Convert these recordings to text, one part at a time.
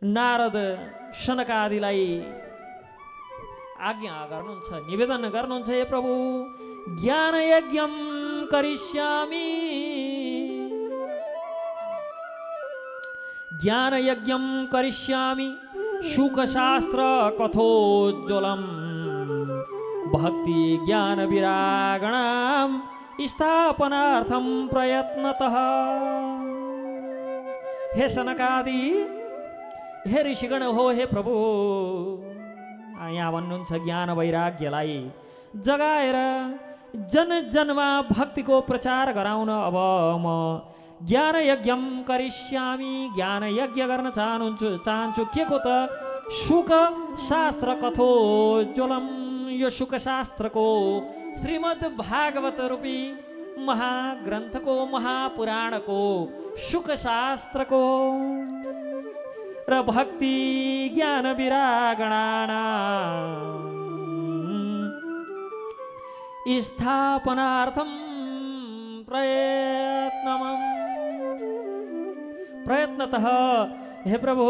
नारद सनकादिलाई आज्ञा गर्नुहुन्छ, निवेदन गर्नुहुन्छ, हे प्रभु ज्ञान यज्ञम करिष्यामि, ज्ञान यज्ञम करिष्यामि शुकशास्त्र कथोज्ज्वलम भक्ति ज्ञान विरागणाम स्थापनार्थम प्रयत्नतः। हे सनकादि, हे ऋषिगण हो, हे प्रभु, यहाँ भन्नुहुन्छ ज्ञान वैराग्यलाई जगाएर जन जनमा भक्तिको प्रचार गराउन अब म ज्ञान यज्ञम करिष्यामि, ज्ञान यज्ञ गर्न चाहन्छु के को त शुक शास्त्र कथोज्ज्वलम, यो शुक शास्त्रको श्रीमद् भागवत रूपी महाग्रन्थको महापुराणको शुक शास्त्रको र भक्ति ज्ञान विरागणानां स्थापनार्थं प्रयत्नतः। हे प्रभु,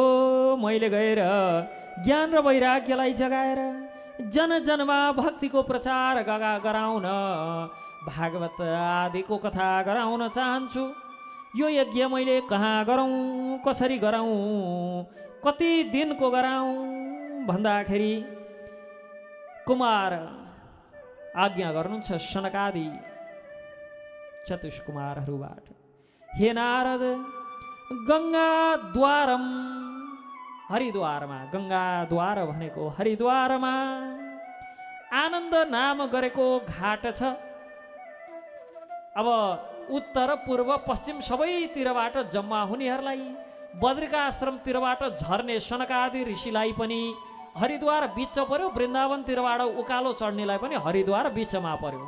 मैले गएर ज्ञान र वैराग्यलाई जगाएर जन जनमा भक्तिको प्रचार गराउन, भागवत आदिको कथा गराउन चाहन्छु। यो यज्ञ मैले कहाँ गरौँ, कसरी गराउँ, कति दिनको गराउँ भन्दाखेरि कुमार आज्ञा गर्नुहुन्छ सनकादि चतुष्कुमारहरूबाट। हे नारद, गङ्गाद्वारम, हरिद्वारमा, गङ्गाद्वार भनेको हरिद्वारमा आनन्द नाम गरेको घाट छ। अब उत्तर पूर्व पश्चिम सबैतिरबाट जम्मा हुनेहरूलाई, बद्रिका आश्रमतिरबाट झर्ने सनकादि ऋषिलाई पनि हरिद्वार बिच पर्यो, वृन्दावनतिरबाट उकालो चढ्नेलाई पनि हरिद्वार बिचमा पर्यो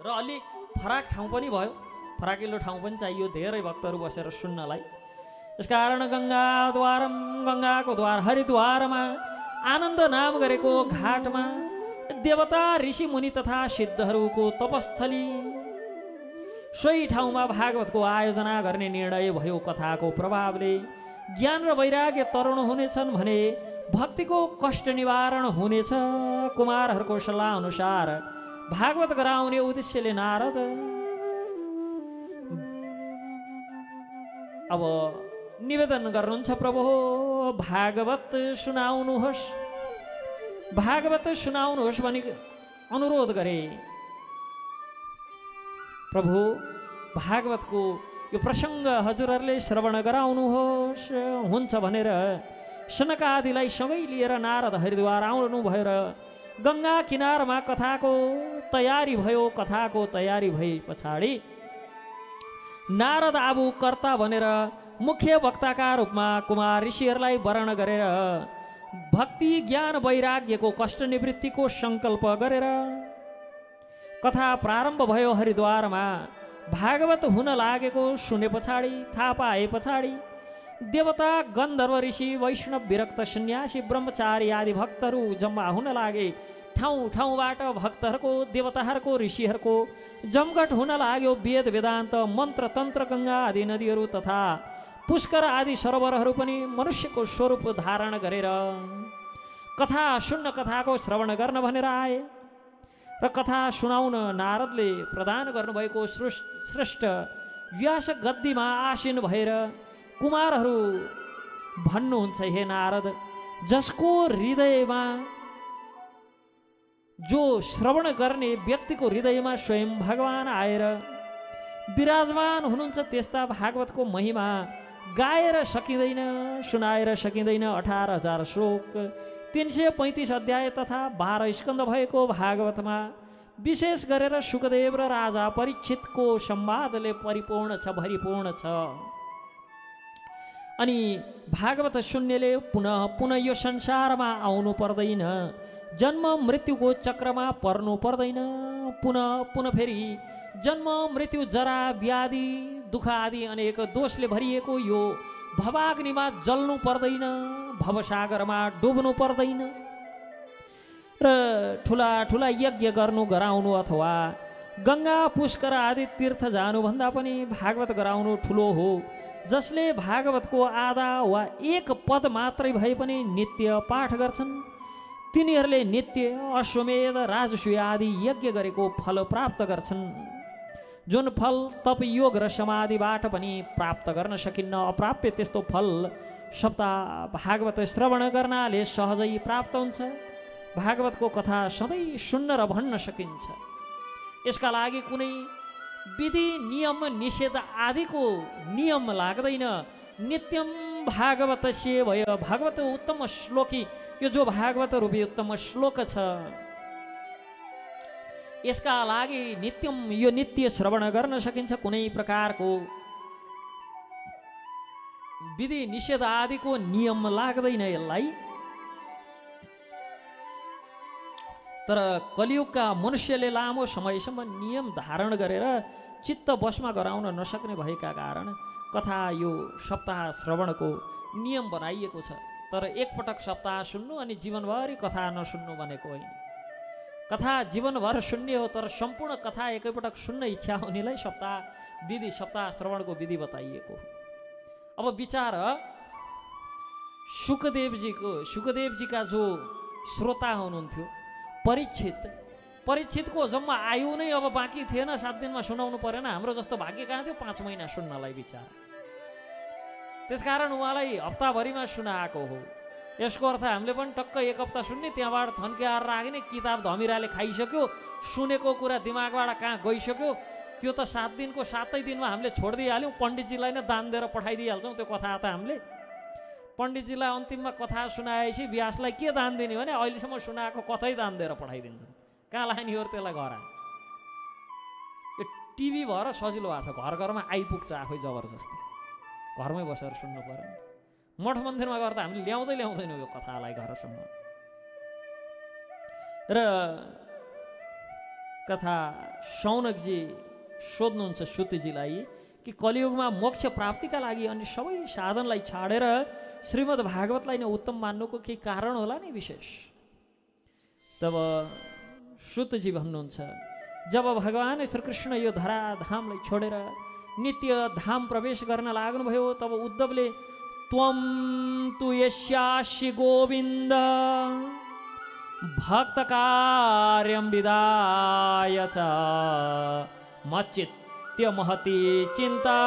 र अलि फराक ठाउँ पनि भयो, फराकिलो ठाउँ पनि चाहियो धेरै भक्तहरू बसेर सुन्नलाई। यसकारण गङ्गाद्वारम, गङ्गाको द्वार हरिद्वारमा आनन्द नाम गरेको घाटमा देवता ऋषि मुनि तथा सिद्धहरूको तपस्थली, सोही ठाउँमा भागवतको आयोजना गर्ने निर्णय भयो। कथाको प्रभावले ज्ञान र वैराग्य तरुण हुनेछन् भने भक्तिको कष्ट निवारण हुनेछ। कुमारहरूको सल्लाह अनुसार भागवत गराउने उद्देश्यले नारद अब निवेदन गर्नुहुन्छ, प्रभु भागवत सुनाउनुहोस्, भागवत सुनाउनुहोस् भनी अनुरोध गरे। प्रभु भागवतको यो प्रसङ्ग हजुरहरूले श्रवण गराउनुहोस्। हुन्छ भनेर सनकादिलाई सँगै लिएर नारद हरिद्वार आउनु भयो र गङ्गा किनारमा कथाको तयारी भयो। कथाको तयारी भए पछाडि नारद आबु कर्ता भनेर मुख्य वक्ताका रूपमा कुमार ऋषिहरूलाई वर्ण गरेर भक्ति ज्ञान वैराग्यको कष्ट निवृत्तिको सङ्कल्प गरेर कथा प्रारम्भ भयो। हरिद्वारमा भागवत हुन लागेको सुने पछाडि, थाहा पाए पछाडि देवता गन्धर्व ऋषि वैष्णव विरक्त सन्यासी ब्रह्मचारी आदि भक्तहरू जम्मा हुन लागे। ठाउँ ठाउँबाट भक्तहरूको देवताहरूको ऋषिहरूको जमघट हुन लाग्यो। वेद वेदान्त मन्त्र तन्त्र गङ्गा आदि नदीहरू तथा पुष्कर आदि सरोवरहरू पनि मनुष्यको स्वरूप धारण गरेर कथा सुन्न, कथाको श्रवण गर्न भनेर आए र कथा सुनाउन नारदले प्रदान गर्नुभएको श्रेष्ठ व्यास गद्दीमा आसीन भएर कुमारहरू भन्नुहुन्छ, हे नारद, जसको हृदयमा, जो श्रवण गर्ने व्यक्तिको हृदयमा स्वयं भगवान आएर विराजमान हुनुहुन्छ, त्यस्ता भागवतको महिमा गाएर सकिँदैन, सुनाएर सकिँदैन। 18,000 श्लोक, 335 अध्याय तथा 12 स्कन्द भएको भागवतमा विशेष गरेर सुखदेव र राजा परीक्षितको संवादले परिपूर्ण छ, भरिपूर्ण छ। अनि भागवत सुन्नेले पुनः पुनः यो संसारमा आउनु पर्दैन, जन्म मृत्युको चक्रमा पर्नु पर्दैन, पुनः पुनः फेरि जन्म मृत्यु जरा व्याधि दुःख आदि अनेक दोषले भरिएको यो भवाग्निमा जल्नु पर्दैन, भवसागरमा डुब्नु पर्दैन र ठुला ठुला यज्ञ गर्नु गराउनु अथवा गङ्गा पुष्कर आदि तीर्थ जानुभन्दा पनि भागवत गराउनु ठुलो हो। जसले भागवतको आधा वा एक पद मात्रै भए पनि नित्य पाठ गर्छन् तिनीहरूले नित्य अश्वमेध राजसूय आदि यज्ञ गरेको फल प्राप्त गर्छन्, जुन फल तप योग र समाधिबाट पनि प्राप्त गर्न सकिन्न। अप्राप्य त्यस्तो फल सप्ताह भागवत श्रवण गर्नाले सहजै प्राप्त हुन्छ। भागवतको कथा सधैँ सुन्न र भन्न सकिन्छ। यसका लागि कुनै विधि नियम निषेध आदिको नियम लाग्दैन। नित्यम भागवतस्य भयो, भागवत उत्तम श्लोकी, यो जो भागवत रूपी उत्तम श्लोक छ यसका लागि नित्यम यो नित्य श्रवण गर्न सकिन्छ। कुनै प्रकारको विधि निषेध आदिको नियम लाग्दैन यसलाई। तर कलियुगका मनुष्यले लामो समयसम्म नियम धारण गरेर चित्त वशमा गराउन नसक्ने भएका कारण कथा यो सप्ताह श्रवणको नियम बनाइएको छ। तर एकपटक सप्ताह सुन्नु अनि जीवनभरि कथा नसुन्नु भनेको होइन। कथा जीवनभर सुन्ने हो, तर सम्पूर्ण कथा एकैपटक सुन्न इच्छा हुनेलाई सप्ताह श्रवणको विधि बताइएको हो। अब विचार सुखदेवजीका जो श्रोता हुनुहुन्थ्यो परीक्षितको जम्मा आयु नै अब बाँकी थिएन, 7 दिनमा सुनाउनु परेन। हाम्रो जस्तो भाग्य कहाँ थियो 5 महिना सुन्नलाई विचार। त्यसकारण उहाँलाई हप्ताभरिमा सुनाएको हो। यसको अर्थ हामीले पनि टक्क 1 हप्ता सुन्ने, त्यहाँबाट थन्क्याएर राख्ने, किताब धमिराले खाइसक्यो, सुनेको कुरा दिमागबाट कहाँ गइसक्यो, त्यो त 7 दिनको 7 दिनमा हामीले छोडिदिइहाल्यौँ। पण्डितजीलाई नै दान दिएर पठाइदिइहाल्छौँ त्यो कथा। त हामीले पण्डितजीलाई अन्तिममा कथा सुनाएपछि व्यासलाई के दान दिने भने अहिलेसम्म सुनाएको कथै दान दिएर पठाइदिन्छौँ। कहाँ लाने हो त्यसलाई घर? यो टिभी भएर सजिलो भएको छ, घर घरमा आइपुग्छ आफै जबरजस्ती, घरमै बसेर सुन्नु पर्यो। मठ मन्दिरमा गएर त हामीले ल्याउँदैनौँ यो कथालाई घरसम्म। र कथा शौनकजी सोध्नुहुन्छ सुतजीलाई कि कलियुगमा मोक्ष प्राप्तिका लागि अनि सबै साधनलाई छाडेर श्रीमद् भागवतलाई नै उत्तम मान्नुको केही कारण होला नि विशेष? तब सुतजी भन्नुहुन्छ, जब भगवान श्रीकृष्ण यो धराधामलाई छोडेर नित्य धाम प्रवेश गर्न लाग्नुभयो तब उद्धवले त्वं तु यस्यासि गोविन्द भक्त कार्यं विदाय च मच्चित्य महती चिन्ता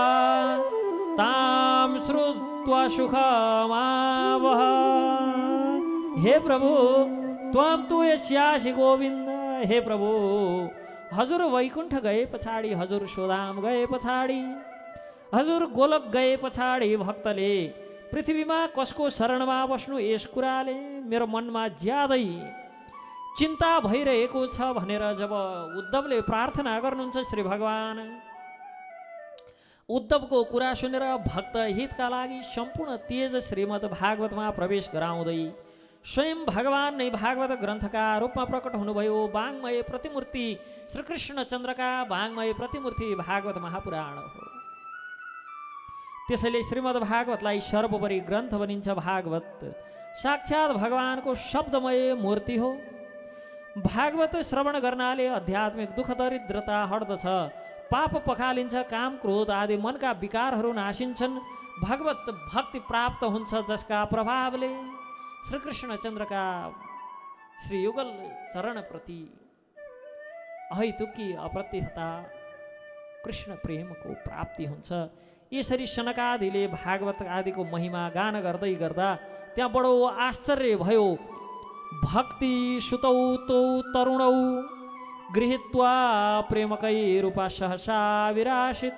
ताम श्रुत्वा सुखमावह। हे प्रभु त्वं तु यस्यासि गोविन्द, हे प्रभु हजुर वैकुण्ठ गए पछाडि, हजुर सोधाम गए पछाडि, हजुर गोलक गए पछाडि भक्तले पृथ्वीमा कसको शरणमा बस्नु यस कुराले मेरो मनमा ज्यादै चिन्ता भइरहेको छ भनेर जब उद्धवले प्रार्थना गर्नुहुन्छ श्री भगवान, उद्धवको कुरा सुनेर भक्त हितका लागि सम्पूर्ण तेज श्रीमद् भागवतमा प्रवेश गराउँदै स्वयं भगवान नै भागवत ग्रन्थका रूपमा प्रकट हुनुभयो। वाङ्मय प्रतिमूर्ति श्रीकृष्णचन्द्रका वाङ्मय प्रतिमूर्ति भागवत महापुराण हो। त्यसैले श्रीमद् भागवतलाई सर्वोपरि ग्रन्थ भनिन्छ। भागवत साक्षात भगवानको शब्दमय मूर्ति हो। भागवत श्रवण गर्नाले आध्यात्मिक दुःख दरिद्रता हट्दछ, पाप पखालिन्छ, काम क्रोध आदि मनका विकारहरू नासिन्छन्, भगवत भक्ति प्राप्त हुन्छ, जसका प्रभावले श्रीकृष्णचन्द्रका श्री युगल चरणप्रति अहैतुकी अप्रतिहता कृष्ण प्रेमको प्राप्ति हुन्छ। यसरी सनकादिले भागवत आदिको महिमा गान गर्दै गर्दा त्यहाँ बडो आश्चर्य भयो। भक्ति सुतौ तौ तरुणौ गृहीत्वा प्रेमकै रूपा सहसा विराशित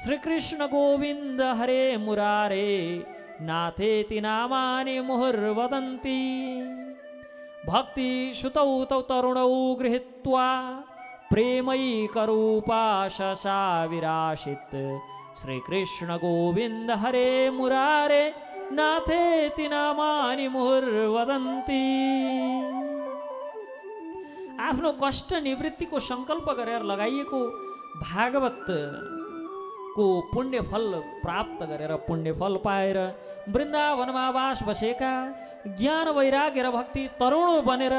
श्रीकृष्ण गोविन्द हरे मुरारे नाथेति नामानि मुहुर्वदन्ति। भक्ति सुतौ तौ तरुणौ गृहीत्वा प्रेमैकरूपा सहसा विराशित श्रीकृष्ण गोविन्द हरे मुरारे नाथेति नामानि मुहुर्वदन्ति। आफ्नो कष्ट निवृत्तिको सङ्कल्प गरेर लगाइएको भागवतको पुण्यफल प्राप्त गरेर पुण्यफल पाएर वृन्दावनमा वास बसेका ज्ञान वैराग्य र भक्ति तरुण बनेर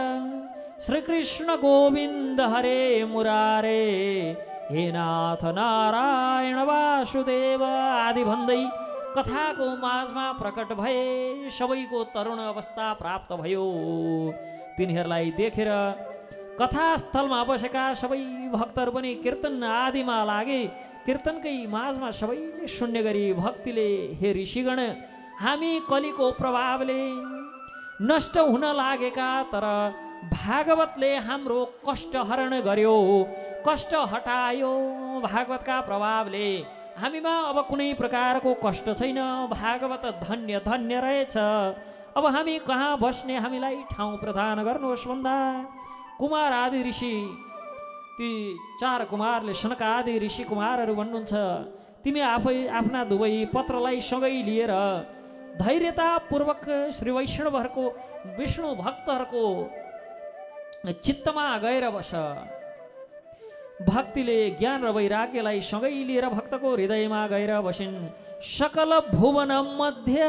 श्रीकृष्ण गोविन्द हरे मुरारे हे नाथ नारायण वासुदेव आदि भन्दै कथाको माझमा प्रकट भए सबैको तरुण अवस्था प्राप्त भयो। तिनीहरूलाई देखेर कथास्थलमा बसेका सबै भक्तहरू पनि कीर्तन आदिमा लागे। कीर्तनकै माझमा सबैले सुन्ने गरी भक्तिले हे ऋषिगण, हामी कलिको प्रभावले नष्ट हुन लागेका, तर भागवतले हाम्रो कष्ट हरण गर्यो, कष्ट हटायो। भागवतका प्रभावले हामीमा अब कुनै प्रकारको कष्ट छैन। भागवत धन्य धन्य रहेछ। अब हामी कहाँ बस्ने, हामीलाई ठाउँ प्रदान गर्नुहोस् भन्दा कुमार आदि ऋषि, ती 4 कुमारले सनक आदि ऋषि कुमारहरू भन्नुहुन्छ, तिमी आफै आफ्ना दुवै पत्रलाई सँगै लिएर धैर्यतापूर्वक श्री वैष्णवहरूको विष्णु भक्तहरूको चित्तमा गएर बस। भक्तिले ज्ञान र वैराग्यलाई सँगै लिएर भक्तको हृदयमा गएर बसिन्। सकल भुवन मध्य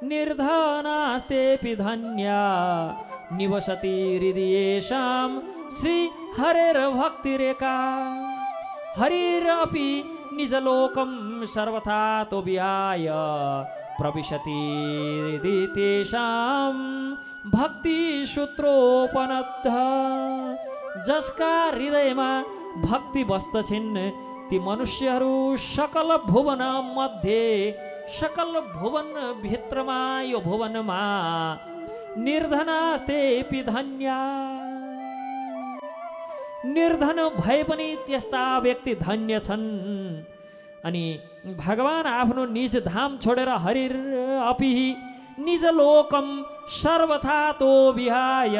निर्धनास्तेऽपि धन्या, निवसति हृदयेषां श्री हरेर भक्तिरेका। हरिरपि निजलोकं सर्वथा तो विहाय, प्रविशति तेषां भक्ति सूत्रोपनद्ध। जसका हृदयमा भक्ति बस्दछिन् ती मनुष्यहरू सकल भुवन मध्ये, सकल भुवन भित्रमा, यो भुवनमा निर्धनास्तेऽपि धन्या, निर्धन भए पनि त्यस्ता व्यक्ति धन्य छन्। अनि भगवान आफ्नो निज धाम छोडेर हरिर अपि निज लोकम सर्वथा तो विहाय,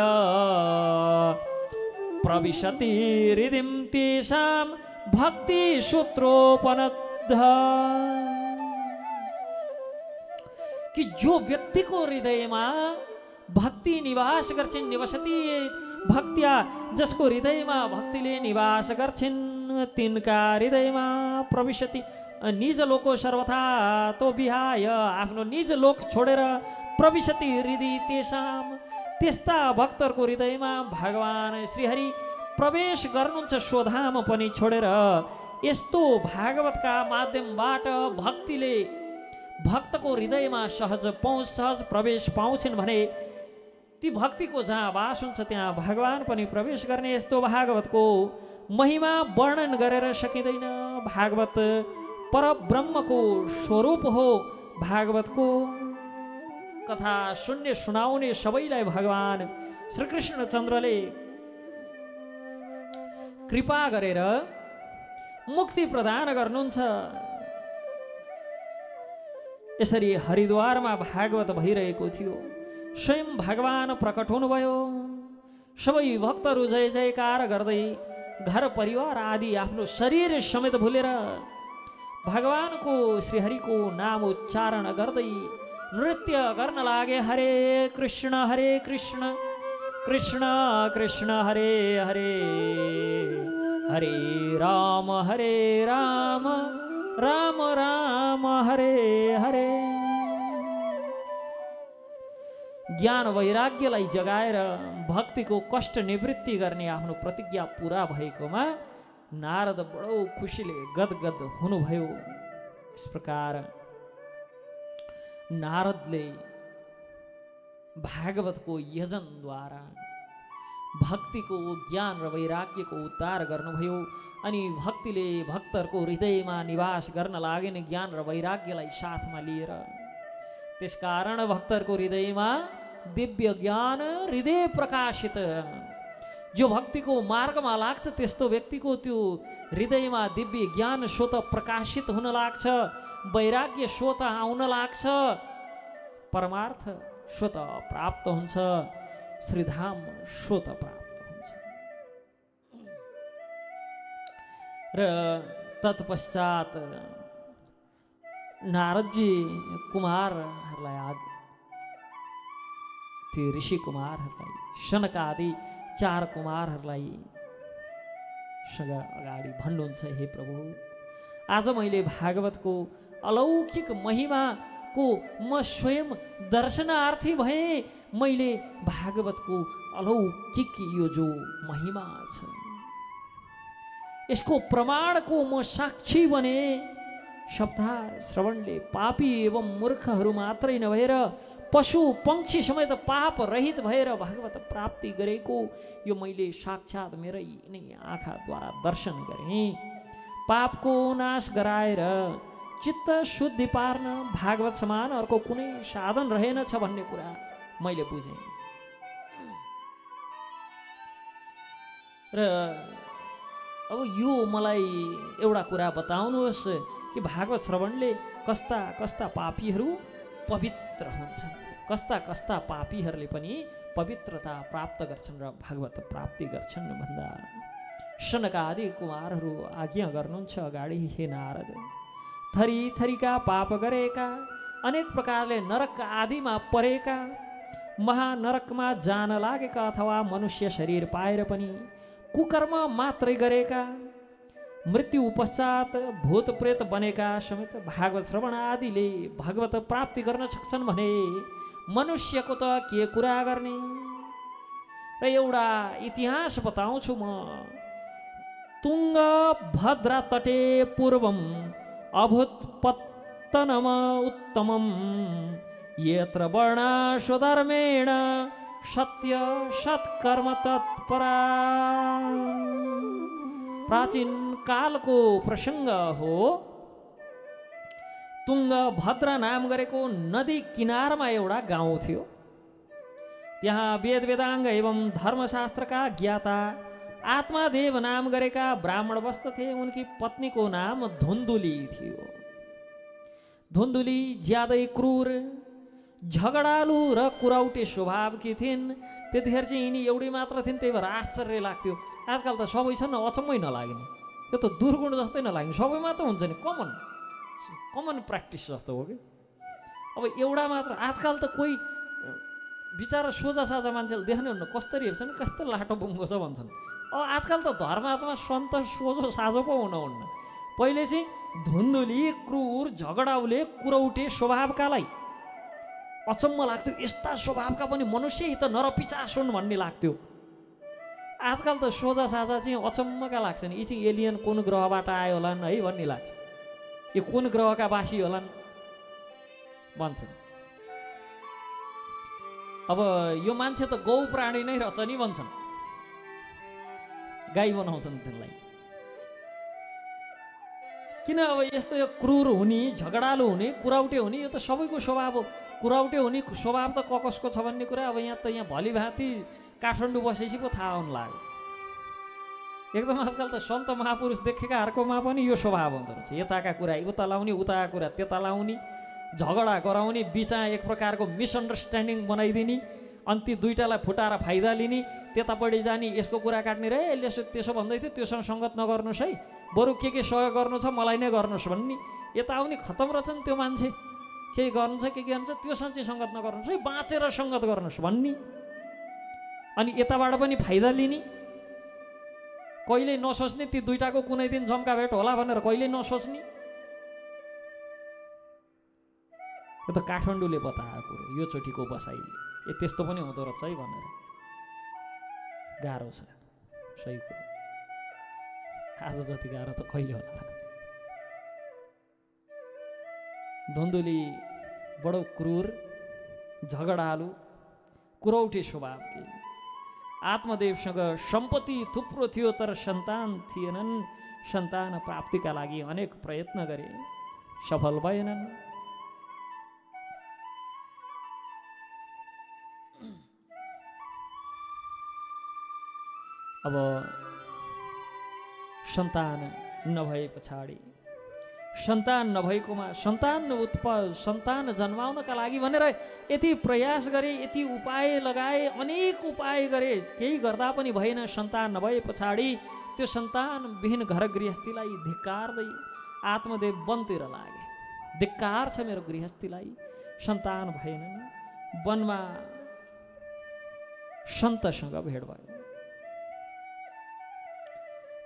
प्रविशति हृदिं तेषां भक्ति सूत्रोपनद्ध। कि जो व्यक्तिको हृदयमा भक्ति निवास गर्छिन्, निवसति भक्त्या, जसको हृदयमा भक्तिले निवास गर्छिन् तिनका हृदयमा प्रविशति निज लोको सर्वथा तो विहाय, आफ्नो निज लोक छोडेर प्रविशति हृदय तेषां, त्यस्ता भक्तहरूको हृदयमा भगवान श्रीहरि प्रवेश गर्नुहुन्छ स्वधाम पनि छोडेर। यस्तो भागवतका माध्यमबाट भक्तिले भक्तको हृदयमा सहज प्रवेश पाउँछन् भने ती भक्तिको जहाँ वास हुन्छ त्यहाँ भगवान पनि प्रवेश गर्ने। यस्तो भागवतको महिमा वर्णन गरेर सकिँदैन। भागवत परब्रह्मको स्वरूप हो। भागवतको कथा सुन्ने सुनाउने सबैलाई भगवान श्रीकृष्ण चन्द्रले कृपा गरेर मुक्ति प्रदान गर्नुहुन्छ। यसरी हरिद्वारमा भागवत भइरहेको थियो। स्वयं भगवान प्रकट हुनुभयो। सबै भक्तहरू जय जयकार गर्दै घर परिवार आदि आफ्नो शरीर समेत भुलेर भगवानको श्रीहरिको नाम उच्चारण गर्दै नृत्य गर्न लागे। हरे कृष्ण कृष्ण कृष्ण हरे हरे, हरे राम राम राम हरे हरे। ज्ञान वैराग्यलाई जगाएर भक्तिको कष्ट निवृत्ति गर्ने आफ्नो प्रतिज्ञा पूरा भएकोमा नारद बडो खुसीले गदगद हुनुभयो। इस प्रकार नारदले भागवतको यजनद्वारा भक्तिको ज्ञान र वैराग्यको उद्धार गर्नुभयो। अनि भक्तिले भक्तहरूको हृदयमा निवास गर्न लागेन ज्ञान र वैराग्यलाई साथमा लिएर। त्यसकारण भक्तहरूको हृदयमा दिव्य ज्ञान हृदय प्रकाशित, जो भक्तिको मार्गमा लाग्छ त्यस्तो व्यक्तिको त्यो हृदयमा दिव्य ज्ञान स्वत प्रकाशित हुन लाग्छ, वैराग्य स्वत आउन लाग्छ, परमार्थ स्वत प्राप्त हुन्छ, श्रीधाम स्वत प्राप्त हुन्छ। र तत्पश्चात नारदजी कुमारहरूलाई ती ऋषि कुमारहरूलाई सनक आदि 4 कुमारहरूलाई सँग अगाडि भन्नुहुन्छ, हे प्रभु, आज मैले भागवतको अलौकिक महिमाको म स्वयं दर्शनार्थी भए। मैले भागवतको अलौकिक यो जो महिमा छ यसको प्रमाणको म साक्षी बने। सप्ताह श्रवणले पापी एवं मूर्खहरू मात्रै नभएर पशु पक्षी समेत पाप रहित भएर भागवत प्राप्ति गरेको यो मैले साक्षात् मेरै नै आँखाद्वारा दर्शन गरेँ। पापको नाश गराएर चित्त शुद्धि पार्न भागवत समान अर्को कुनै साधन रहेनछ भन्ने कुरा मैले बुझेँ। र अब यो मलाई एउटा कुरा बताउनुहोस् कि भागवत श्रवणले कस्ता कस्ता पापीहरू पवित्र हुन्छन्, कस्ता कस्ता पापीहरूले पनि पवित्रता प्राप्त गर्छन् र भागवत प्राप्ति गर्छन् भन्दा सनकादि कुमारहरू आज्ञा गर्नुहुन्छ अगाडि, हे नारद, थरी थरीका पाप गरेका, अनेक प्रकारले नरक आदिमा परेका, महानरकमा जान लागेका अथवा मनुष्य शरीर पाएर पनि कुकर्म मात्रै गरेका, मृत्यु पश्चात भूत प्रेत बनेका समेत भागवत श्रवण आदिले भागवत प्राप्ति गर्न सक्छन् भने मनुष्यको त के कुरा गर्ने। र एउटा इतिहास बताउँछु म। तुङ्गभद्रा तटे पूर्वम अभूत्पत्तनम उत्तमम यत्र वर्णा स्वधर्मेण सत्य सत्कर्म तत्परा। प्राचीन कालको प्रसङ्ग हो। तुङ्गभद्रा नाम गरेको नदी किनारमा एउटा गाउँ थियो। त्यहाँ वेद वेदाङ्ग एवं धर्मशास्त्रका ज्ञाता आत्मादेव नाम गरेका ब्राह्मण बस्दथे। उनकी पत्नीको नाम धुन्धुली थियो। धुन्धुली ज्यादै क्रूर, झगडालु र कुराउटे स्वभावकी थिइन्। त्यतिखेर चाहिँ यिनी एउटै मात्र थिइन्, त्यही भएर आश्चर्य लाग्थ्यो। आजकल त सबै छन्, अचम्मै नलाग्ने, यो त दुर्गुण जस्तै नलाग्ने, सबैमा त हुन्छ नि, कमन प्र्याक्टिस जस्तो हो कि। अब एउटा मात्र, आजकल त कोही बिचारा सोझा साझा मान्छेले देख्ने हुन्न, कसरी हेर्छन्, कस्तो लाटो बुङ्गो छ भन्छन्। अब आजकल त धर्मात्मा सन्त सोझो साझो पो हुनुहुन्न। पहिले चाहिँ धुन्धुली क्रूर झगडाउले कुरौटे स्वभावकालाई अचम्म लाग्थ्यो। यस्ता स्वभावका पनि मनुष्य त नरपिचास हुन् भन्ने लाग्थ्यो। आजकल त सोझा साझा चाहिँ अचम्मका लाग्छन्। यी चाहिँ एलियन कुन ग्रहबाट आयो होलान् है भन्ने लाग्छ, यो कुन ग्रहका वासी होलान् भन्छन्। अब यो मान्छे त गौ प्राणी नै रहेछ नि भन्छन्, गाई बनाउँछन् त्यसलाई। किन अब यस्तो यो क्रूर हुने, झगडालु हुने, कुराउटे हुने, यो त सबैको स्वभाव हो। कुराउटे हुने स्वभाव त कसको छ भन्ने कुरा अब यहाँ भली भाँति काठमाडौँ बसेपछि पो थाहा हुन लाग्यो। एकदम आजकल त सन्त महापुरुष देखेकाहरूकोमा पनि यो स्वभाव हुँदो रहेछ। यताका कुरा उता लाउने, उताका कुरा त्यता लाउने, झगडा गराउने, बिचमा एक प्रकारको मिसअन्डरस्ट्यान्डिङ बनाइदिने, अनि ती दुईटालाई फुटाएर फाइदा लिने, त्यतापट्टि जाने, यसको कुरा काट्ने, रे यसो त्यसो भन्दै थियो, त्योसँग सङ्गत नगर्नुहोस् है, बरु के सहयोग गर्नु छ मलाई नै गर्नुहोस् भन्ने। यता आउने खतम रहेछ नि त्यो मान्छे, केही गर्नु छ के गर्नु छ त्योसँग चाहिँ सङ्गत नगर्नुहोस् है, बाँचेर सङ्गत गर्नुहोस् भन्ने। अनि यताबाट पनि फाइदा लिने, कहिले नसोच्ने, ती दुईटाको कुनै दिन जम्का भेट होला भनेर कहिले नसोच्ने। यो त काठमाडौँले बताएको कुरो, यो चोटिको बसाइले त्यस्तो पनि हुँदो रहेछ है भनेर। गाह्रो छ, सही कुरो। आज जति गाह्रो त कहिले होला। धुन्धुली बडो क्रूर, झगडालु, कुरौटे स्वभावकी। आत्मदेवसँग सम्पत्ति थुप्रो थियो तर सन्तान थिएनन्। सन्तान प्राप्तिका लागि अनेक प्रयत्न गरे, सफल भएनन्। अब सन्तान नभए पछाडि, सन्तान नभएकोमा सन्तान जन्माउनका लागि भनेर यति प्रयास गरे, यति उपाय लगाए, अनेक उपाय गरे, केही गर्दा पनि भएन। सन्तान नभए पछाडि त्यो सन्तानविहीन घर गृहस्थीलाई धिक्कार्दै आत्मदेव वनतिर लागे। धिक्कार छ मेरो गृहस्थीलाई, सन्तान भएनन्। वनमा सन्तसँग भेट भयो।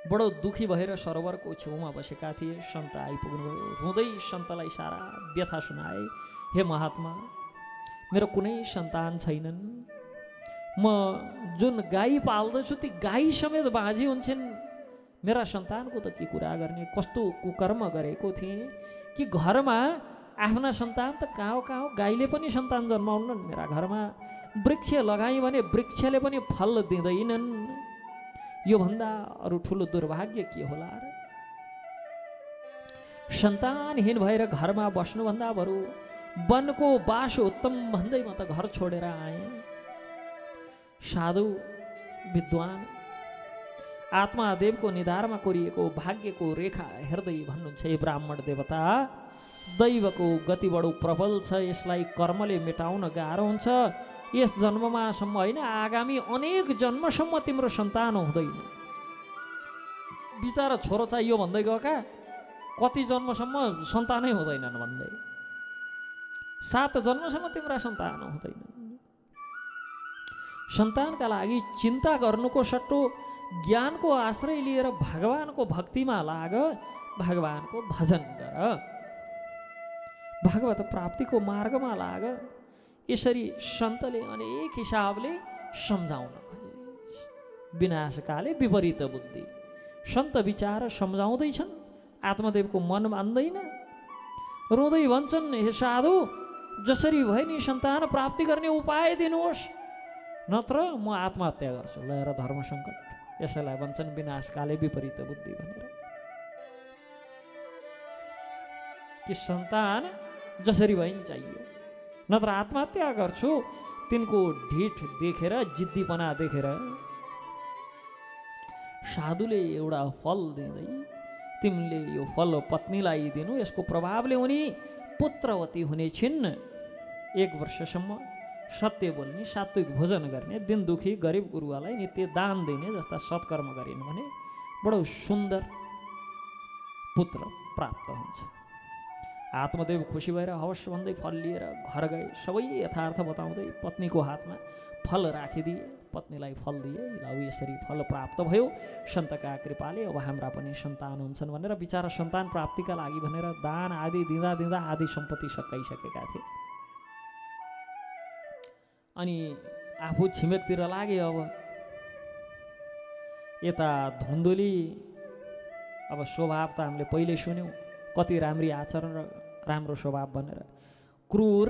बडो दुखी भएर सरोवरको छेउमा बसेका थिए। सन्त आइपुग्नुभयो। रुँदै सन्तलाई सारा व्यथा सुनाए। हे महात्मा, मेरो कुनै सन्तान छैनन्। म जुन गाई पाल्दछु ती गाई समेत बाँझी हुन्छन्। मेरा सन्तानको त के कुरा गर्ने, कस्तो कुकर्म गरेको थिएँ, कि घरमा आफ्ना सन्तान त कहाँ हो गाईले पनि सन्तान जन्माउनन्, मेरा घरमा वृक्ष लगाएँ भने वृक्षले पनि फल दिँदैनन्, योभन्दा अरू ठुलो दुर्भाग्य के होला र। सन्तानहीन भएर घरमा बस्नुभन्दा बरु वनको बास उत्तम भन्दै म त घर छोडेर आएँ। साधु विद्वान आत्मादेवको निधारमा कोरिएको भाग्यको रेखा हेर्दै भन्नुहुन्छ, हे ब्राह्मण देवता, दैवको गति बडो प्रबल छ, यसलाई कर्मले मेटाउन गाह्रो हुन्छ। यस जन्ममा सम्म होइन, आगामी अनेक जन्मसम्म तिम्रो सन्तान हुँदैन। बिचारा छोरो चाहियो भन्दै गएका कति जन्मसम्म सन्तानै हुँदैनन् भन्दै, 7 जन्मसम्म तिम्रा सन्तान हुँदैनन्। सन्तानका लागि चिन्ता गर्नुको सट्टो ज्ञानको आश्रय लिएर भगवानको भक्तिमा लाग, भगवानको भजन गर, भगवत प्राप्तिको मार्गमा लाग। यसरी सन्तले अनेक हिसाबले सम्झाउन खोजे। विनाशकाले विपरीत बुद्धि, सन्त विचार सम्झाउँदैछन्, आत्मदेवको मन मान्दैन। रुँदै भन्छन्, हे साधु, जसरी भए नि सन्तान प्राप्ति गर्ने उपाय दिनुहोस्, नत्र म आत्महत्या गर्छु। लएर धर्म सङ्कट, यसैलाई भन्छन् विनाशकाले विपरीत बुद्धि भनेर। कि सन्तान जसरी भए नि चाहियो, नत्र आत्महत्या गर्छु। तिनको ढिठ देखेर, जिद्दीपना देखेर साधुले एउटा फल दिँदै, तिमीले यो फल पत्नीलाई दिनु, यसको प्रभावले उनी पुत्रवती हुने छिन्। 1 वर्षसम्म सत्य बोल्ने, सात्विक भोजन गर्ने, दिन दुखी गरिब गुरुवालाई नित्य दान दिने जस्ता सत्कर्म गरिन् भने बडो सुन्दर पुत्र प्राप्त हुन्छ। आत्मदेव खुसी भएर हवस् भन्दै फल लिएर घर गए। सबै यथार्थ बताउँदै पत्नीको हातमा फल राखिदिए, पत्नीलाई फल दिए। ल यसरी फल प्राप्त भयो सन्तका कृपाले, अब हाम्रा पनि सन्तान हुन्छन् भनेर बिचारा सन्तान प्राप्तिका लागि भनेर दान आदि दिँदा दिँदा आदि सम्पत्ति सकाइसकेका थिए। अनि आफू छिमेकतिर लागे। अब यता धुन्दुली, अब स्वभाव त हामीले पहिले सुन्यौँ, कति राम्री आचरण र राम्रो स्वभाव भनेर। क्रूर,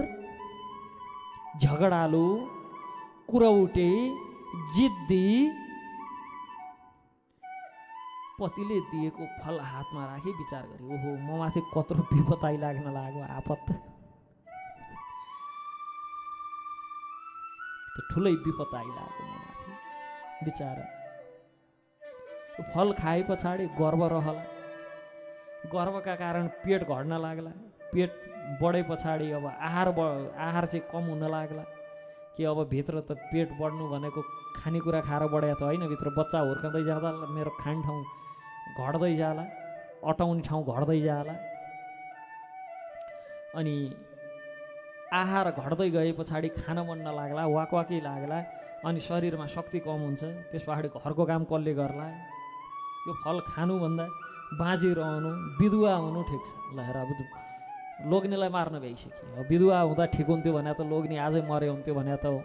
झगडालु, कुरौटे, जिद्दी, पतिले दिएको फल हातमा राखी विचार गरे, ओहो म माथि कत्रो विपद आइलाग्न लाग्यो, आपत त ठुलै विपद आइलाग्यो म माथि। बिचारा फल खाए पछाडि गर्व रहला, गर्वका कारण पेट घट्न लाग्ला। पेट बढे पछाडि अब आहार चाहिँ कम हुन लाग्ला। कि अब भित्र त पेट बढ्नु भनेको खानेकुरा खाएर बढे त होइन, भित्र बच्चा हुर्काउँदै जाँदा मेरो खाने ठाउँ घट्दै जाला, अटाउने ठाउँ घट्दै जाला। अनि आहार घट्दै गए पछाडि खान मन नलाग्ला, वाकवाकी लाग्ला, अनि शरीरमा शक्ति कम हुन्छ। त्यस पछाडि घरको काम कसले गर्ला? यो फल खानुभन्दा बाँचिरहनु, विधुवा हुनु ठिक छ। ल हेर, अब लोग्नेलाई मार्न भइसक्यो, विधुवा हुँदा ठिक हुन्थ्यो भने त लोग्ने आजै मरे हुन्थ्यो भने त हो।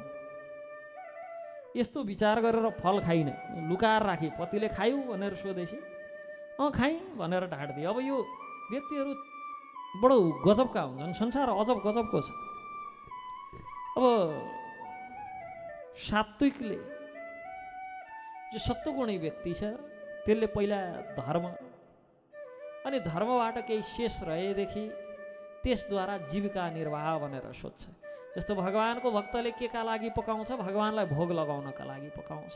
यस्तो विचार गरेर फल खाइन, लुकाएर राखे। पतिले खायौ भनेर सोधेपछि खाएँ भनेर ढाँट दिए। अब यो व्यक्तिहरू बडो गजबका हुन्छन्, संसार अजब गजबको छ। अब सात्विकले, जो सत्वगुणी व्यक्ति छ, त्यसले पहिला धर्म, अनि धर्मबाट केही शेष रहेदेखि त्यसद्वारा जीविका निर्वाह भनेर सोध्छ। जस्तो भगवानको भक्तले के का लागि पकाउँछ? भगवानलाई भोग लगाउनका लागि पकाउँछ।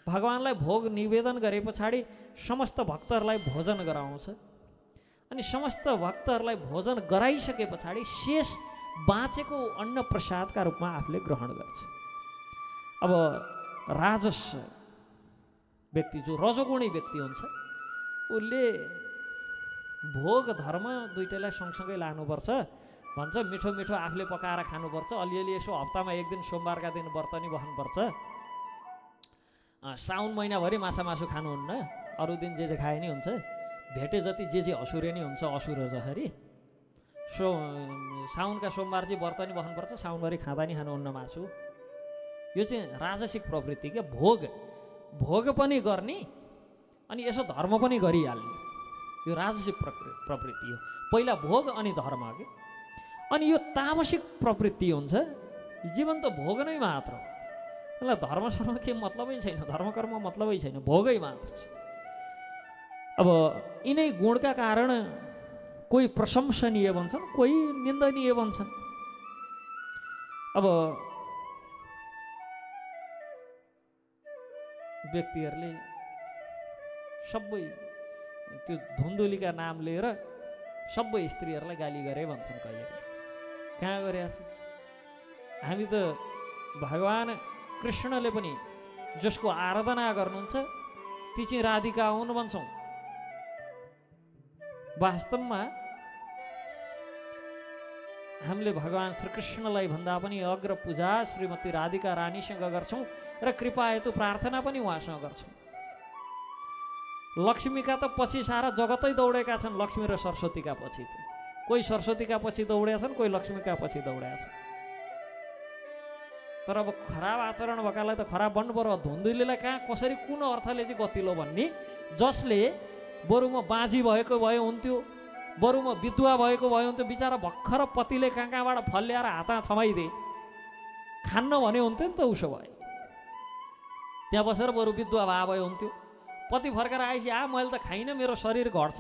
भगवानलाई भोग निवेदन गरे पछाडि समस्त भक्तहरूलाई भोजन गराउँछ। अनि समस्त भक्तहरूलाई भोजन गराइसके पछाडि शेष बाँचेको अन्न प्रसादका रूपमा आफूले ग्रहण गर्छ। अब राजस व्यक्ति, जो रजोगुणी व्यक्ति हुन्छ, उसले भोग धर्म दुइटैलाई सँगसँगै लानुपर्छ भन्छ। मिठो मिठो आफूले पकाएर खानुपर्छ, अलिअलि यसो हप्तामा 1 दिन सोमबारका दिन व्रत नि बस्नुपर्छ। साउन महिनाभरि माछा मासु खानुहुन्न, अरू दिन जे खाए नि हुन्छ। भेटे जति जे असुरे नि हुन्छ, असुर जसरी। साउनका सोमबार चाहिँ व्रत नि बस्नुपर्छ, साउनभरि खाँदा नि खानुहुन्न मासु। यो चाहिँ राजसिक प्रवृत्ति क्या। भोग पनि गर्ने अनि यसो धर्म पनि गरिहाल्ने। यो राजसिक प्रवृत्ति हो। पहिला भोग अनि धर्म के, अनि यो तामसिक प्रवृत्ति हुन्छ, जीवन त भोग नै मात्र हो। त्यसलाई धर्मसँग के मतलबै छैन, धर्मकर्म मतलबै छैन, भोगै मात्र छ। अब यिनै गुणका कारण कोही प्रशंसनीय बन्छन्, कोही निन्दनीय बन्छन्। अब व्यक्तिहरूले सबै त्यो धुन्दुलीका नाम लिएर सबै स्त्रीहरूलाई गाली गरे भन्छन्। कहिले कहाँ गरेका छ? हामी त भगवान कृष्णले पनि जसको आराधना गर्नुहुन्छ ती चाहिँ राधिका हुन् भन्छौँ। वास्तवमा हामीले भगवान श्रीकृष्णलाई भन्दा पनि अग्र पूजा श्रीमती राधिका रानीसँग गर्छौँ र कृपा हेतु प्रार्थना पनि उहाँसँग गर्छौँ। लक्ष्मीका त पछि सारा जगतै दौडेका छन्, लक्ष्मी र सरस्वतीका पछि। त कोही सरस्वतीका पछि दौडेका छन्, कोही लक्ष्मीका पछि दौडेका छन्। तर अब खराब आचरण भएकालाई त खराब भन्नु पर्यो। धुन्दुलीलाई कहाँ कसरी कुन अर्थले चाहिँ गतिलो भन्ने, जसले बरु म बाँझी भएको भए हुन्थ्यो, बरु म विधवा भएको भए हुन्थ्यो, बिचरा भर्खर पतिले कहाँ कहाँबाट फल ल्याएर हातमा थमाइदिए खान्न भने हुन्थ्यो नि त। उसो भए त्यहाँ बसेर बरु विधवा भए हुन्थ्यो। पति फर्केर आएपछि मैले त खाइनँ, मेरो शरीर घट्छ,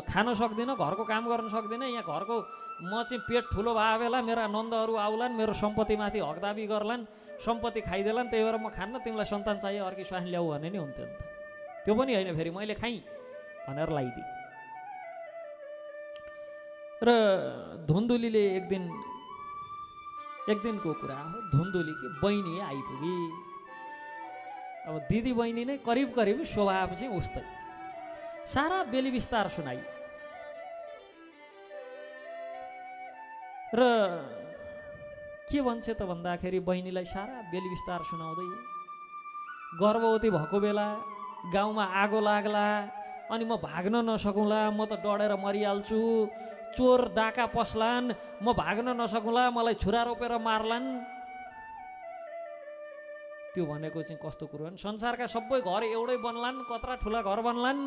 खान सक्दिनँ, घरको काम गर्न सक्दिनँ, यहाँ घरको म चाहिँ पेट ठुलो भए बेला मेरा नन्दहरू आउलान्, मेरो सम्पत्तिमाथि हकदाबी गर्लान्, सम्पत्ति खाइदेलान्, त्यही भएर म खान्न, तिमीलाई सन्तान चाहियो, अर्की स्वान ल्याऊ भने नि हुन्थ्यो नि त। त्यो पनि होइन, फेरि मैले खाएँ भनेर लगाइदिएँ। र धुन्दुलीले एक दिनको कुरा हो, धुन्दुलीकी बहिनी आइपुगी। अब दिदी बहिनी नै करिब करिब स्वभाव चाहिँ उस्तै, सारा बेली विस्तार सुनाई। र के भन्छ त भन्दाखेरि बहिनीलाई सारा बेली विस्तार सुनाउँदै, गर्भवती भएको बेला गाउँमा आगो लाग्ला अनि म भाग्न नसकौँला, म त डढेर मरिहाल्छु, चोर डाका पस्लान्, म भाग्न नसकौँला, मलाई छुरा रोपेर मार्लान्। त्यो भनेको चाहिँ कस्तो कुरो हो? संसारका सबै घर एउटै बन्लान्, कत्रा ठुला घर बन्लान्,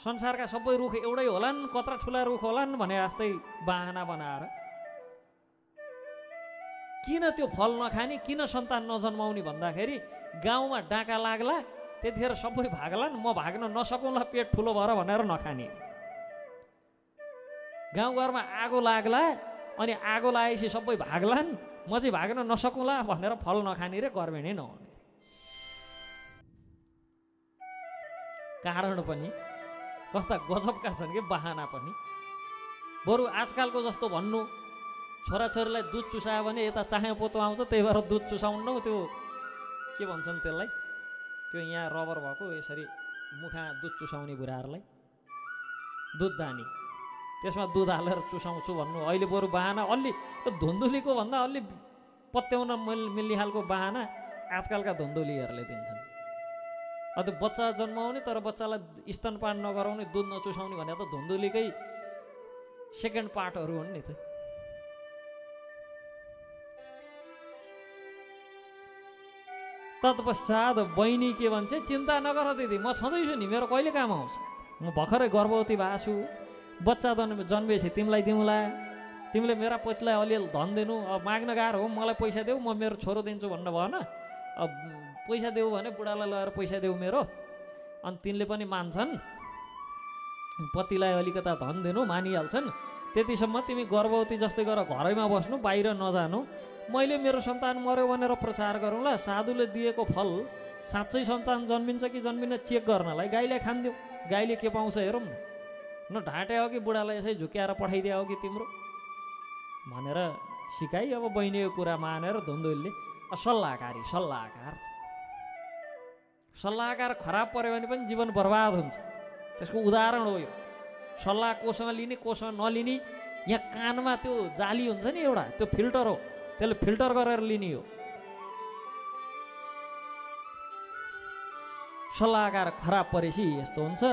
संसारका सबै रुख एउटै होलान्, कत्रा ठुला रुख होलान् भने जस्तै बाहना बनाएर किन त्यो फल नखाने, किन सन्तान नजन्माउने भन्दाखेरि गाउँमा डाका लाग्ला, त्यतिखेर सबै भाग्लान्, म भाग्न नसकौँला पेट ठुलो भएर भनेर नखाने। गाउँघरमा आगो लाग्ला अनि आगो लागेपछि सबै भाग्लान्, म चाहिँ भाग्न नसकौँला भनेर फल नखाने रे गर्भिणी नहुने। कारण पनि कस्ता गजबका छन् कि बाहना पनि। बरु आजकलको जस्तो भन्नु, छोराछोरीलाई दुध चुसायो भने यता चाहे पोतो आउँछ, त्यही भएर दुध चुसाउनु, त्यो के भन्छन् त्यसलाई, त्यो यहाँ रबर भएको यसरी मुखा दुध चुसाउने बुढाहरूलाई दुध दानी, त्यसमा दुध हालेर चुसाउँछु भन्नु। अहिले बरु बाहना अलि धुन्दुलीको भन्दा अलि पत्याउन मिल्ने खालको बाहना आजकलका धुन्दुलीहरूले दिन्छन्। अब त्यो बच्चा जन्माउने तर बच्चालाई स्तनपान नगराउने, दुध नचुसाउने भने त धुन्दुलीकै सेकेन्ड पार्टहरू हुन् नि त। तत्पश्चात बहिनी के भन्छ, चिन्ता नगर दिदी, म छँदैछु नि, मेरो कहिले काम आउँछ, म भर्खरै गर्भवती भएको छु, बच्चा जन्मेपछि तिमीलाई दिउँला, तिमीले मेरा पतिलाई अलिअलि धन दिनु, अब माग्न गाह्रो हो, मलाई पैसा देऊ, म मेरो छोरो दिन्छु भन्नु भएन। अब पैसा देऊ भने बुढालाई लगेर पैसा देऊ मेरो, अनि तिनले पनि मान्छन्, पतिलाई अलिकता धन दिनु मानिहाल्छन्। त्यतिसम्म तिमी गर्भवती जस्तै गर घरैमा बस्नु, बाहिर नजानु, मैले मेरो सन्तान मर्यो भनेर प्रचार गरौँला। साधुले दिएको फल साँच्चै सन्तान जन्मिन्छ कि जन्मिन चेक गर्नलाई गाईलाई खानिदिऊ, गाईले के पाउँछ हेरौँ न, ढाँटे हो कि बुढालाई यसै झुक्याएर पठाइदिया हो कि तिम्रो भनेर सिकाइ। अब बहिनीको कुरा मानेर धुन्दुलीले सल्लाहकार खराब पर्यो भने पनि जीवन बर्बाद हुन्छ, त्यसको उदाहरण हो यो। सल्लाह कोसँग लिने कोसँग नलिने, यहाँ कानमा त्यो जाली हुन्छ नि एउटा, त्यो फिल्टर हो, त्यसले फिल्टर गरेर लिने हो। सल्लाहकार खराब परेपछि यस्तो हुन्छ।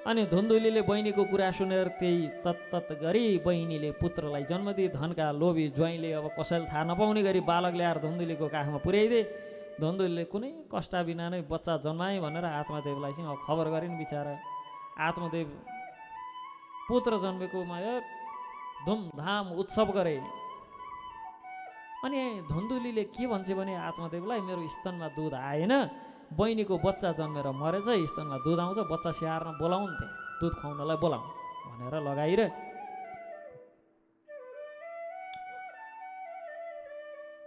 अनि धुन्दुलीले बहिनीको कुरा सुनेर त्यही तत्तत गरी बहिनीले पुत्रलाई जन्म दिए। धनका लोभी ज्वाइँले अब कसैले थाहा नपाउने गरी बालक ल्याएर धुन्दुलीको काखमा पुर्याइदिए। धुन्दुलीले कुनै कष्ट बिना नै बच्चा जन्माए भनेर हातमा देवलाई चाहिँ अब खबर गरिन्। बिचरा आत्मदेव पुत्र जन्मेकोमा धुमधाम उत्सव गरे। अनि धुन्दुलीले के भन्छ भने आत्मदेवलाई मेरो स्तनमा दुध आएन, बहिनीको बच्चा जन्मेर मरेछ, स्तनमा दुध आउँछ, बच्चा स्याहार्न बोलाउन्थे, दुध खुवाउनलाई बोलाउँ भनेर लगाएर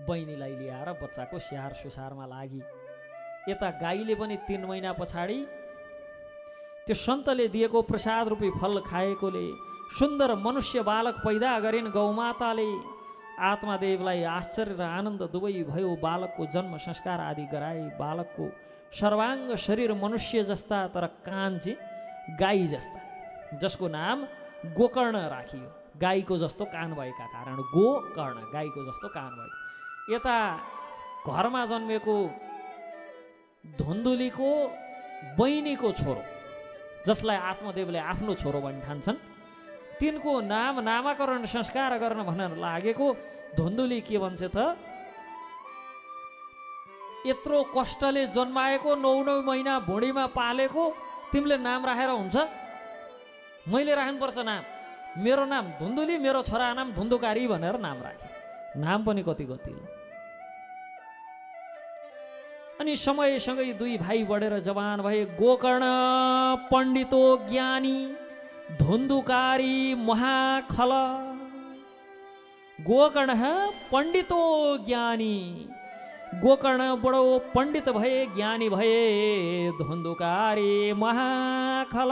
बहिनीलाई ल्याएर बच्चाको स्याहार सुसारमा लागि। यता गाईले पनि 3 महिना पछाडि त्यो सन्तले दिएको प्रसाद रूपी फल खाएकोले सुन्दर मनुष्य बालक पैदा गरिन्। गौमाताले आत्मादेवलाई आश्चर्य र आनन्द दुवै भयो। बालकको जन्म संस्कार आदि गराए। बालकको सर्वाङ्ग शरीर मनुष्य जस्ता तर कान चाहिँ गाई जस्ता, जसको नाम गोकर्ण राखियो। गाईको जस्तो कान भएका कारण गोकर्ण, गाईको जस्तो कान भएको। यता घरमा जन्मेको धुन्दुलीको बहिनीको छोरो, जसलाई आत्मदेवले आफ्नो छोरो भनी ठान्छन्, तिनको नाम नामाकरण संस्कार गर्न भनेर लागेको। धुन्दुली के भन्छ त, यत्रो कष्टले जन्माएको 9 महिना भुँडीमा पालेको तिमीले नाम राखेर हुन्छ? मैले राख्नुपर्छ नाम, मेरो नाम धुन्दुली, मेरो छोरा नाम धुन्दुकारी भनेर नाम राखे। नाम पनि कति गतिलो। अनि समयसँगै दुई भाइ बढेर जवान भए। गोकर्ण पण्डितो ज्ञानी, धुन्दुकारी महाखल। गोकर्ण पण्डितो ज्ञानी, गोकर्ण बडो पण्डित भए, ज्ञानी भए। धुन्दुकारी महाखल,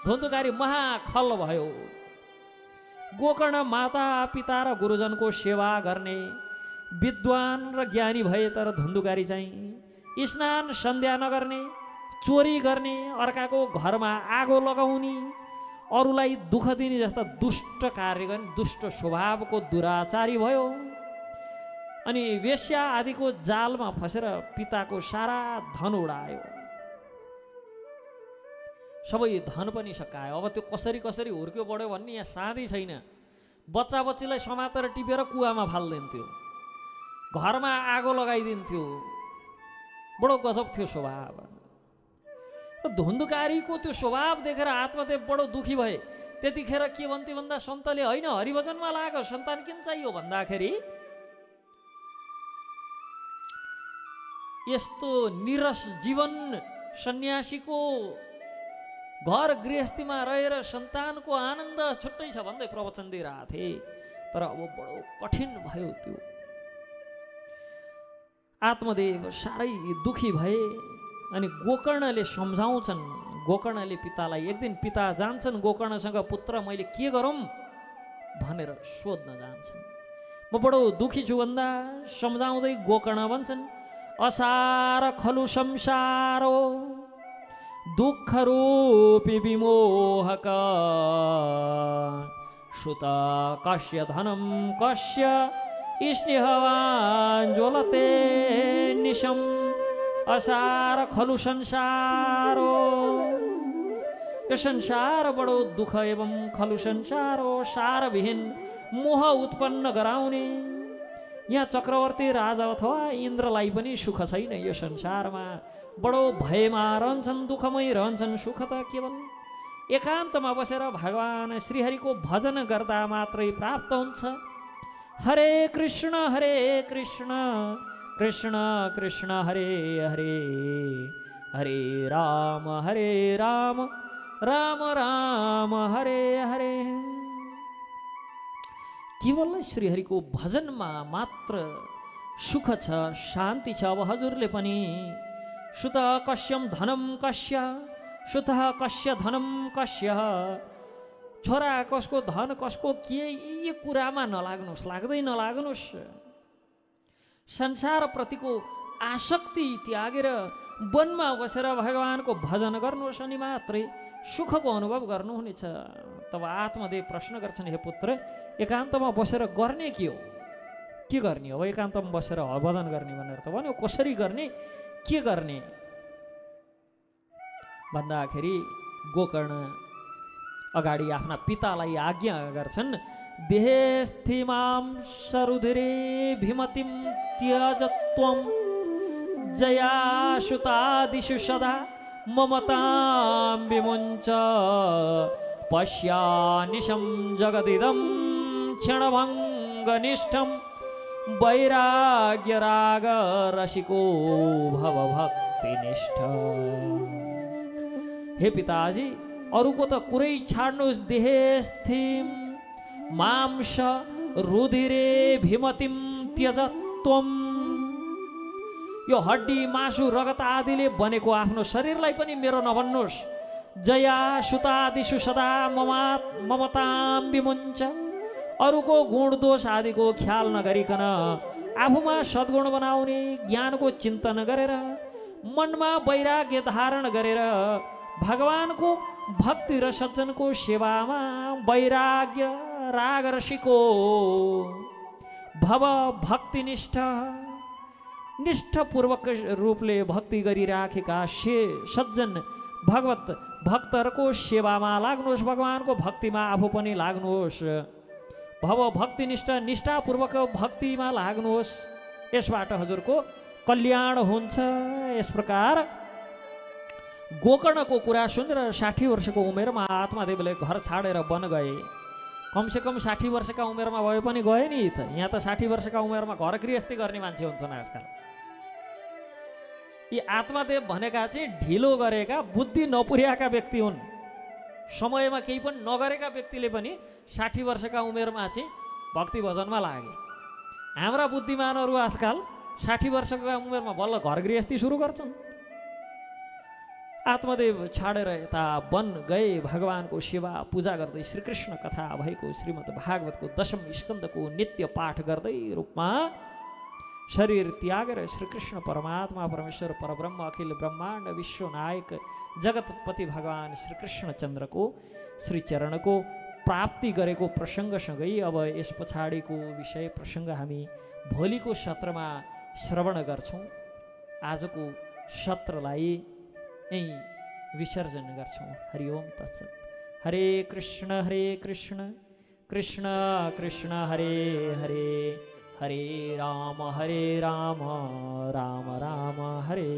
धुन्दुकारी महाखल भयो। गोकर्ण माता पिता र गुरुजनको सेवा गर्ने विद्वान र ज्ञानी भए, तर धुन्दुकारी चाहिँ स्नान सन्ध्या नगर्ने, चोरी गर्ने, अर्काको घरमा आगो लगाउने, अरूलाई दुःख दिने जस्ता दुष्ट कार्य गर्ने दुष्ट स्वभावको दुराचारी भयो। अनि वेश्या आदिको जालमा फसेर पिताको सारा धन उडायो। सबै धन पनि सकायो। अब त्यो कसरी कसरी हुर्क्यो बढ्यो भन्ने यहाँ साँधै छैन। बच्चा बच्चीलाई समातेर टिपेर कुवामा फाल्दिन्थ्यो, घरमा आगो लगाइदिन्थ्यो। बडो गजब थियो स्वभाव। धुन्दुकारीको त्यो स्वभाव देखेर आत्मदेव बडो दुखी भए। त्यतिखेर के भन्थे भन्दा सन्तले होइन हरिभजनमा लाग्यो, सन्तान किन चाहियो भन्दाखेरि यस्तो निरस जीवन सन्यासीको घर गृहस्थीमा रहेर सन्तानको आनन्द छुट्टै छ भन्दै प्रवचन दिइरहेको थिए। तर अब बडो कठिन भयो त्यो। आत्मदेव साह्रै दुखी भए। अनि गोकर्णले सम्झाउँछन्। गोकर्णले पितालाई, एक दिन पिता जान्छन् गोकर्णसँग, पुत्र मैले के गरौँ भनेर सोध्न जान्छन्। म बडो दुखी छु भन्दा सम्झाउँदै गोकर्ण भन्छन्, असार खलु संसारो दुःख रूपी विमोहक, सुत कस्य धनम कस्य स्नेहवान ज्वलते निशम। असार खलु संसारो, यो संसार बडो दुःख एवं खलु संसारो, सारविहीन मोह उत्पन्न गराउने। यहाँ चक्रवर्ती राजा अथवा इन्द्रलाई पनि सुख छैन यो संसारमा। बडो भयमा रहन्छन्, दुःखमै रहन्छन्। सुख त केवल एकान्तमा बसेर भगवान श्रीहरिको भजन गर्दा मात्रै प्राप्त हुन्छ। हरे कृष्ण कृष्ण कृष्ण हरे हरे, हरे राम राम राम हरे हरे। केवल श्रीहरिको भजनमा मात्र सुख छ, शान्ति छ। अब हजुरले पनि सुत कस्यम धनम कस्य, सुत कस्य धनम कस्य, छोरा कसको धन कसको के, यी कुरामा नलाग्नुहोस्, लाग्दै नलाग्नुहोस्। संसारप्रतिको आसक्ति त्यागेर वनमा बसेर भगवानको भजन गर्नुहोस् अनि मात्रै सुखको अनुभव गर्नुहुनेछ। तब आत्मदेव प्रश्न गर्छन्, हे पुत्र एकान्तमा बसेर गर्ने के हो? के गर्ने हो एकान्तमा बसेर भजन गर्ने भनेर त भन्यो, कसरी गर्ने, के गर्ने भन्दाखेरि गोकर्ण अगाडि आफ्ना पितालाई आज्ञा गर्छन्, देहेस्थिमां सरुधिरे भीमतिं त्यजत्वं जयासुतादिषु सदा ममतां विमुञ्च पश्यानिशं जगदिदं क्षणभङ्गनिष्ठं वैराग्यरागरसिको भवभक्तिनिष्ठ। हे पिताजी, अरूको त कुरै छाड्नुहोस् देहेस्थिम मांस रुधिरे भीमतिम त्यजत्वम। यो हड्डी मासु रगत आदिले बनेको आफ्नो शरीरलाई पनि मेरो नभन्नुहोस्। जया सुतादिषु सदा ममतां विमुञ्च। अरूको गुण दोष आदिको ख्याल नगरिकन आफूमा सद्गुण बनाउने ज्ञानको चिन्तन गरेर मनमा वैराग्य धारण गरेर भगवानको भक्ति र सज्जनको सेवामा वैराग्य राग रसिको भव भक्तिनिष्ठ निष्ठापूर्वक रूपले भक्ति गरिराखेका सज्जन भगवत भक्तहरूको सेवामा लाग्नुहोस्। भगवानको भक्तिमा आफू पनि लाग्नुहोस्। भव भक्तिनिष्ठ निष्ठापूर्वक भक्तिमा लाग्नुहोस्। यसबाट हजुरको कल्याण हुन्छ। यस प्रकार गोकर्णको कुरा सुनेर 60 वर्षको उमेरमा आत्मादेवले घर छाडेर वन गए। कमसेकम 60 वर्षका उमेरमा भए पनि गए नि त। यहाँ त 60 वर्षका उमेरमा घर गृहस्थी गर्ने मान्छे हुन्छन् आजकल। यी आत्मादेव भनेका चाहिँ ढिलो गरेका बुद्धि नपुर्याएका व्यक्ति हुन्। समयमा केही पनि नगरेका व्यक्तिले पनि 60 वर्षका उमेरमा चाहिँ भक्ति भजनमा लागे। हाम्रा बुद्धिमानहरू आजकल 60 वर्षका उमेरमा बल्ल घर गृहस्थी सुरु गर्छन्। आत्मदेव छाडेर यता वन गए भगवानको सेवा पूजा गर्दै श्रीकृष्ण कथा भएको श्रीमद् भागवतको 10औं स्कन्धको नित्य पाठ गर्दै रूपमा शरीर त्यागेर श्रीकृष्ण परमात्मा परमेश्वर परब्रह्म अखिल ब्रह्माण्ड विश्वनायक जगतपति भगवान श्रीकृष्ण चन्द्रको श्रीचरणको प्राप्ति गरेको प्रसङ्गसँगै अब यस पछाडिको विषय प्रसङ्ग हामी भोलिको सत्रमा श्रवण गर्छौँ। आजको सत्रलाई यही विसर्जन गर्छौँ। हरि ओम तत्सत। हरे कृष्ण कृष्ण कृष्ण हरे हरे हरे राम राम राम हरे